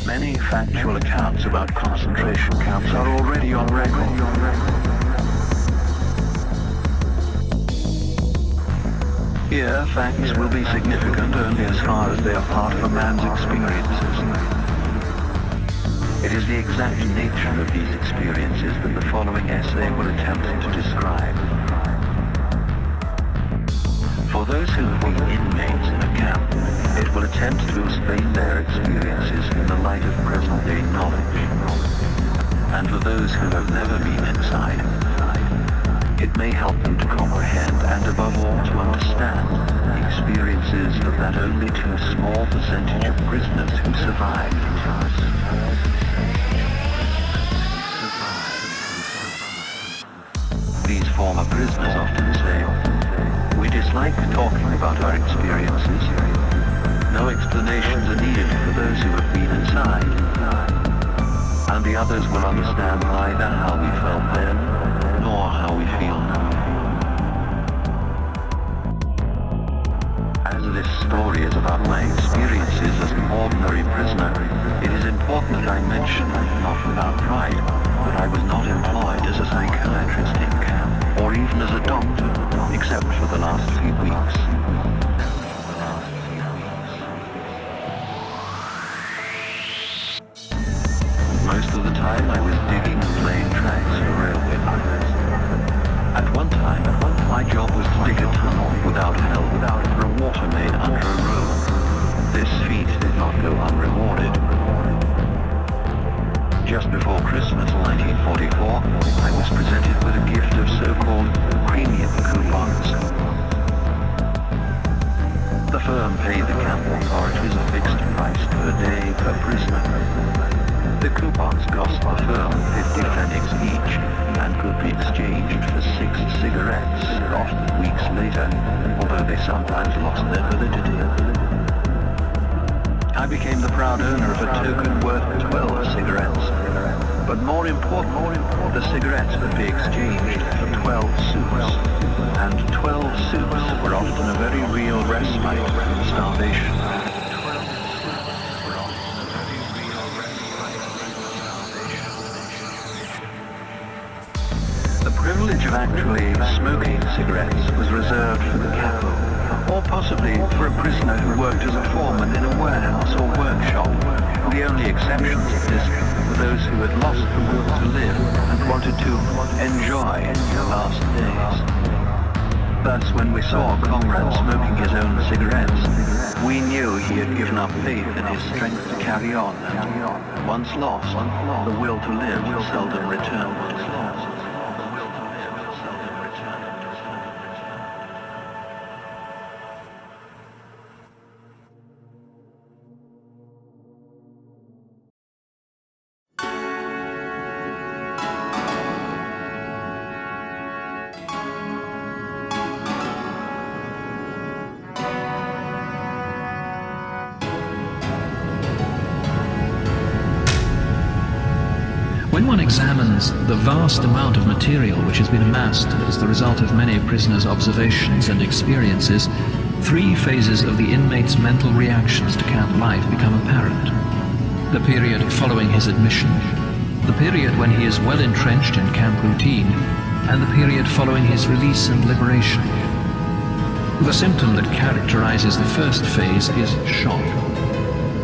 Many factual accounts about concentration camps are already on record. Here, facts will be significant only as far as they are part of a man's experiences. It is the exact nature of these experiences that the following essay will attempt to describe. For those who have been inmates in a camp, it will attempt to explain their experiences in the light of present-day knowledge. And for those who have never been inside, it may help them to comprehend and above all to understand the experiences of that only too small percentage of prisoners who survived. These former prisoners often say, "We dislike talking about our experiences. No explanations are needed for those who have been inside. And the others will understand neither how we felt then, nor how we feel now." As this story is about my experiences as an ordinary prisoner, it is important that I mention, not without pride, that I was not employed as a psychiatrist in camp, or even as a doctor, except for the last few weeks. Most of the time I was digging and laying tracks for railway lines. At one time, my job was to dig a tunnel without help for a water main under a road. This feat did not go unrewarded. Just before Christmas 1944, I was presented with a gift of so-called premium coupons. The firm paid the camp authorities a fixed price per day per prisoner. The coupons cost the firm 50 pfennigs each and could be exchanged for 6 cigarettes, often weeks later, although they sometimes lost their validity. I became the proud owner of a token worth 12 cigarettes. But more important, the cigarettes could be exchanged for 12 soups. And 12 soups were often a very real respite from starvation. The privilege of actually smoking cigarettes was reserved for the capo, or possibly for a prisoner who worked as a foreman in a warehouse or workshop. The only exceptions to this were those who had lost the will to live and wanted to enjoy their last days. Thus, when we saw a comrade smoking his own cigarettes, we knew he had given up faith in his strength to carry on, and once lost, the will to live seldom returned. When one examines the vast amount of material which has been amassed as the result of many prisoners' observations and experiences, 3 phases of the inmate's mental reactions to camp life become apparent. The period following his admission, the period when he is well entrenched in camp routine, and the period following his release and liberation. The symptom that characterizes the first phase is shock.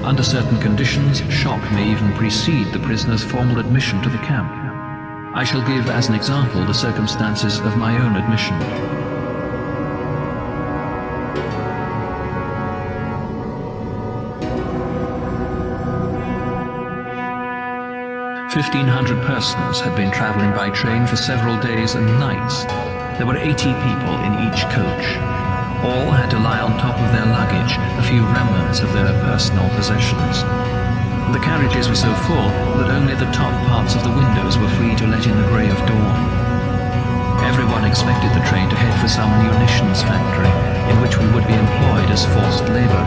Under certain conditions, shock may even precede the prisoner's formal admission to the camp. I shall give as an example the circumstances of my own admission. 1,500 persons had been traveling by train for several days and nights. There were 80 people in each coach. All had to lie on top of their luggage, a few remnants of their personal possessions. The carriages were so full that only the top parts of the windows were free to let in the grey of dawn. Everyone expected the train to head for some munitions factory, in which we would be employed as forced labour.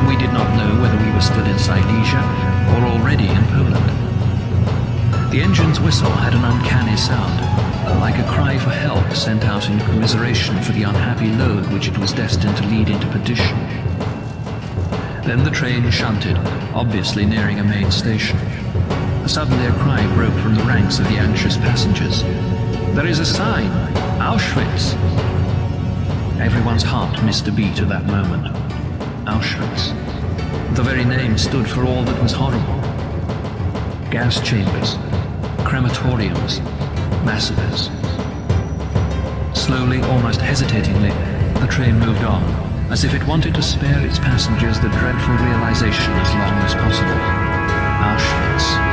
We did not know whether we were still in Silesia or already in Poland. The engine's whistle had an uncanny sound, like a cry for help sent out in commiseration for the unhappy load which it was destined to lead into perdition. Then the train shunted, obviously nearing a main station. Suddenly a cry broke from the ranks of the anxious passengers. "There is a sign! Auschwitz!" Everyone's heart missed a beat at that moment. Auschwitz. The very name stood for all that was horrible. Gas chambers, crematoriums, massacres. Slowly, almost hesitatingly, the train moved on, as if it wanted to spare its passengers the dreadful realization as long as possible. Auschwitz.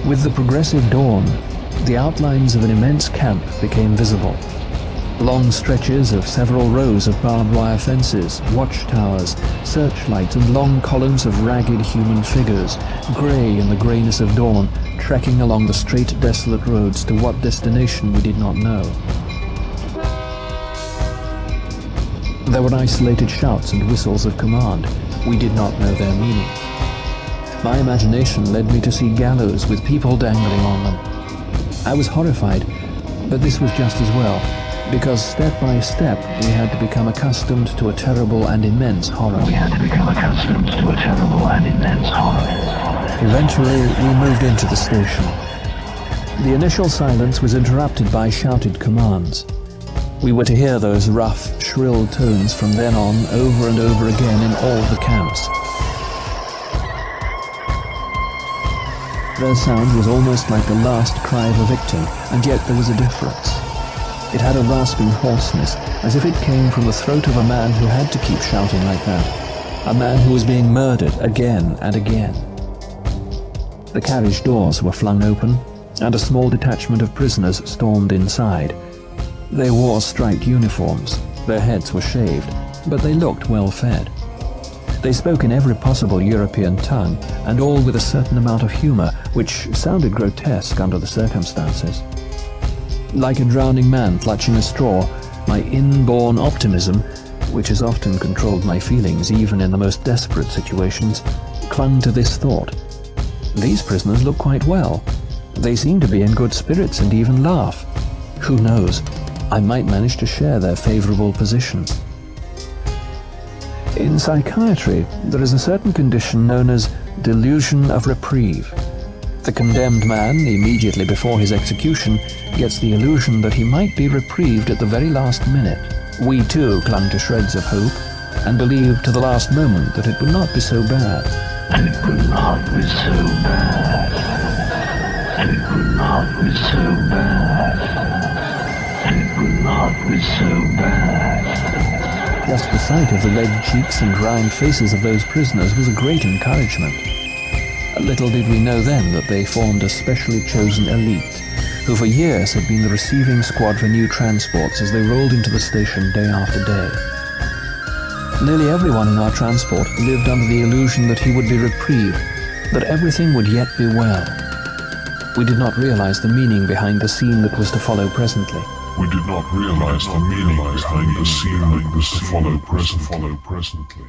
With the progressive dawn, the outlines of an immense camp became visible. Long stretches of several rows of barbed wire fences, watchtowers, searchlights, and long columns of ragged human figures, grey in the greyness of dawn, trekking along the straight, desolate roads to what destination we did not know. There were isolated shouts and whistles of command. We did not know their meaning. My imagination led me to see gallows with people dangling on them. I was horrified, but this was just as well, because step by step we had to become accustomed to a terrible and immense horror. Eventually, we moved into the station. The initial silence was interrupted by shouted commands. We were to hear those rough, shrill tones from then on over and over again in all the camps. Their sound was almost like the last cry of a victim, and yet there was a difference. It had a rasping hoarseness, as if it came from the throat of a man who had to keep shouting like that. A man who was being murdered again and again. The carriage doors were flung open, and a small detachment of prisoners stormed inside. They wore striped uniforms, their heads were shaved, but they looked well fed. They spoke in every possible European tongue, and all with a certain amount of humor, which sounded grotesque under the circumstances. Like a drowning man clutching a straw, my inborn optimism, which has often controlled my feelings even in the most desperate situations, clung to this thought. These prisoners look quite well. They seem to be in good spirits and even laugh. Who knows? I might manage to share their favorable position. In psychiatry, there is a certain condition known as Delusion of Reprieve. The condemned man, immediately before his execution, gets the illusion that he might be reprieved at the very last minute. We too clung to shreds of hope, and believed to the last moment that it would not be so bad. It would not be so bad. It would not be so bad. It would not be so bad. Just the sight of the red cheeks and round faces of those prisoners was a great encouragement. Little did we know then that they formed a specially chosen elite, who for years had been the receiving squad for new transports as they rolled into the station day after day. Nearly everyone in our transport lived under the illusion that he would be reprieved, that everything would yet be well. We did not realize the meaning behind the scene that was to follow presently. We did not realize the meaning behind the scene that was to follow presently.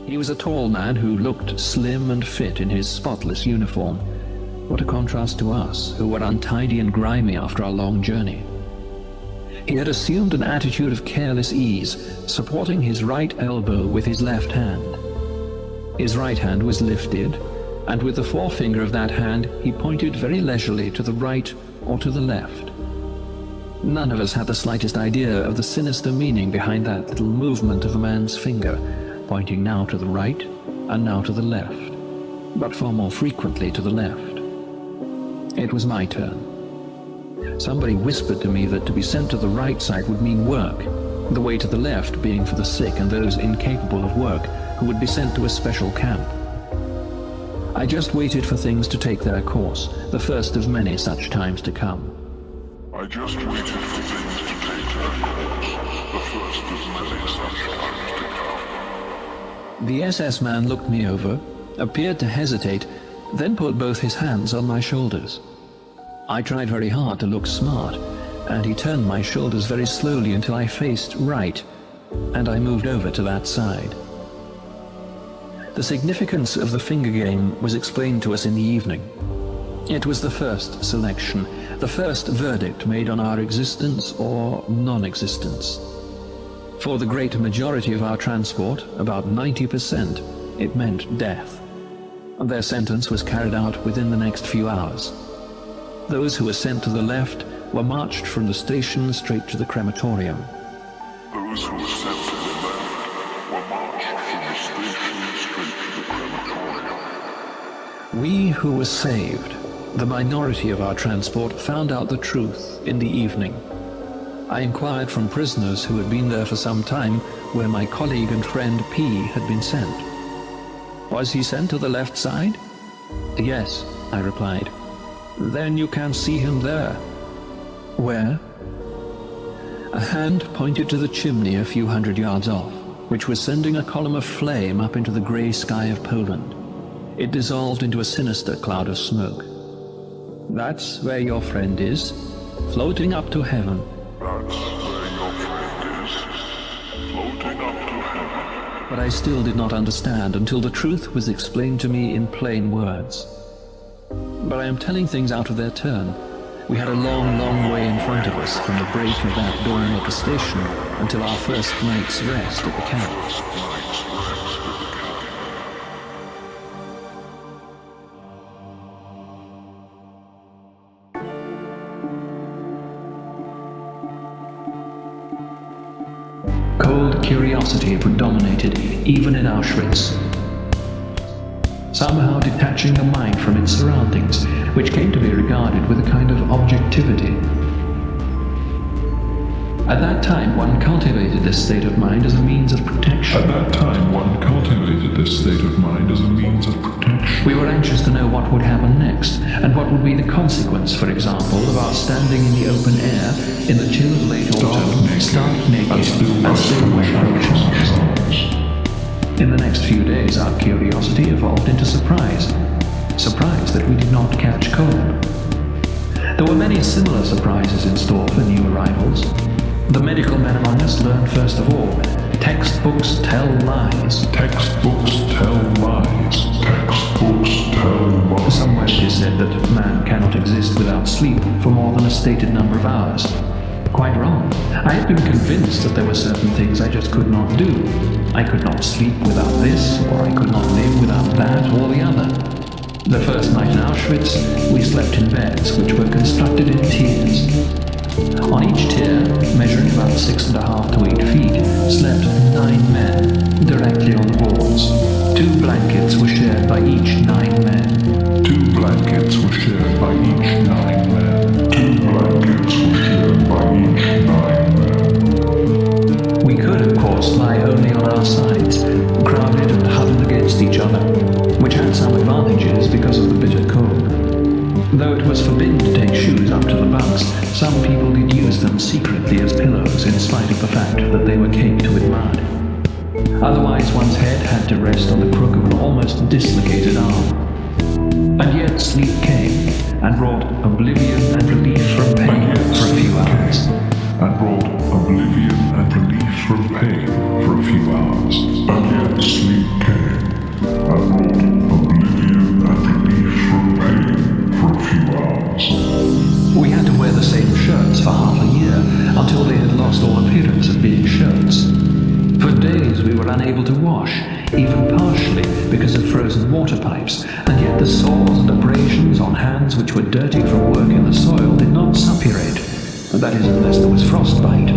He was a tall man who looked slim and fit in his spotless uniform. What a contrast to us, who were untidy and grimy after our long journey. He had assumed an attitude of careless ease, supporting his right elbow with his left hand. His right hand was lifted, and with the forefinger of that hand he pointed very leisurely to the right or to the left. None of us had the slightest idea of the sinister meaning behind that little movement of a man's finger, pointing now to the right and now to the left, but far more frequently to the left. It was my turn. Somebody whispered to me that to be sent to the right side would mean work, the way to the left being for the sick and those incapable of work who would be sent to a special camp. I just waited for things to take their course, the first of many such times to come. I just waited for things to take their course, the first of many such times to come. The SS man looked me over, appeared to hesitate, then put both his hands on my shoulders. I tried very hard to look smart, and he turned my shoulders very slowly until I faced right, and I moved over to that side. The significance of the finger game was explained to us in the evening. It was the first selection, the first verdict made on our existence or non-existence. For the great majority of our transport, about 90%, it meant death. Their sentence was carried out within the next few hours. Those who were sent to the left were marched from the station straight to the crematorium. Those who were sent to the left were marched from the station straight to the crematorium. We who were saved, the minority of our transport, found out the truth in the evening. I inquired from prisoners who had been there for some time where my colleague and friend P had been sent. Was he sent to the left side? Yes, I replied. Then you can see him there. Where? A hand pointed to the chimney a few hundred yards off, which was sending a column of flame up into the grey sky of Poland. It dissolved into a sinister cloud of smoke. That's where your friend is, floating up to heaven. That's where your friend is, floating up to heaven. But I still did not understand until the truth was explained to me in plain words. But I am telling things out of their turn. We had a long, long way in front of us from the break of that dawn at the station until our first night's rest at the camp. Cold curiosity predominated even in Auschwitz. Somehow detaching the mind from its surroundings, which came to be regarded with a kind of objectivity. At that time, one cultivated this state of mind as a means of protection. We were anxious to know what would happen next, and what would be the consequence, for example, of our standing in the open air in the chill of late autumn, stark naked, and still wearing functions. In the next few days, our curiosity evolved into surprise. Surprise that we did not catch cold. There were many similar surprises in store for new arrivals. The medical men among us learned first of all, textbooks tell lies. Somewhere it is said that man cannot exist without sleep for more than a stated number of hours. Quite wrong. I had been convinced that there were certain things I just could not do. I could not sleep without this, or I could not live without that or the other. The first night in Auschwitz, we slept in beds which were constructed in tiers. On each tier, measuring about 6.5 to 8 feet, slept 9 men, directly on the boards. 2 blankets were shared by each 9 men. We could, of course, lie only on our sides, crowded and huddled against each other, which had some advantages because of the bitter cold. Though it was forbidden to take shoes up to the bunks, some people did use them secretly as pillows in spite of the fact that they were caked with mud. Otherwise, one's head had to rest on the crook of an almost dislocated arm. And yet sleep came, and brought oblivion and relief from pain for a few hours. We had to wear the same shirts for half a year, until they had lost all appearance of being shirts. For days we were unable to wash, even partially because of frozen water pipes, and yet the sores and abrasions on hands which were dirty from work in the soil did not suppurate, that is, unless there was frostbite.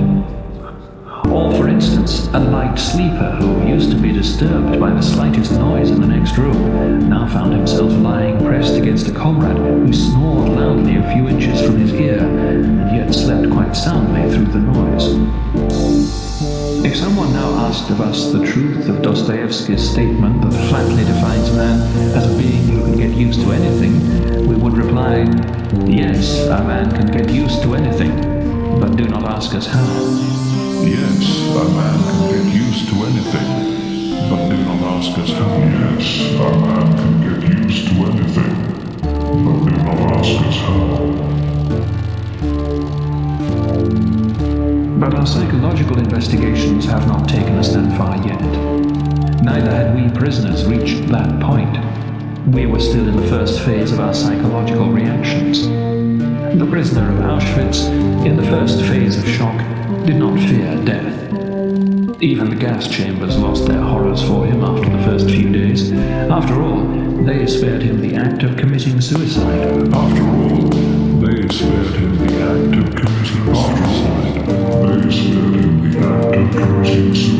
Or, for instance, a light sleeper who used to be disturbed by the slightest noise in the next room now found himself lying pressed against a comrade who snored loudly a few inches from his ear, and yet slept quite soundly through the noise. If someone now asked asked of us the truth of Dostoevsky's statement that flatly defines man as a being who can get used to anything, we would reply, yes, a man can get used to anything, but do not ask us how. Yes, a man can get used to anything, but do not ask us how. Yes, a man can get used to anything, but do not ask us how. But our psychological investigations have not taken us that far yet. Neither had we prisoners reached that point. We were still in the first phase of our psychological reactions. The prisoner of Auschwitz, in the first phase of shock, did not fear death. Even the gas chambers lost their horrors for him after the first few days. After all, they spared him the act of committing suicide. After all, they spared him the act of committing suicide. They spared him the act of committing suicide.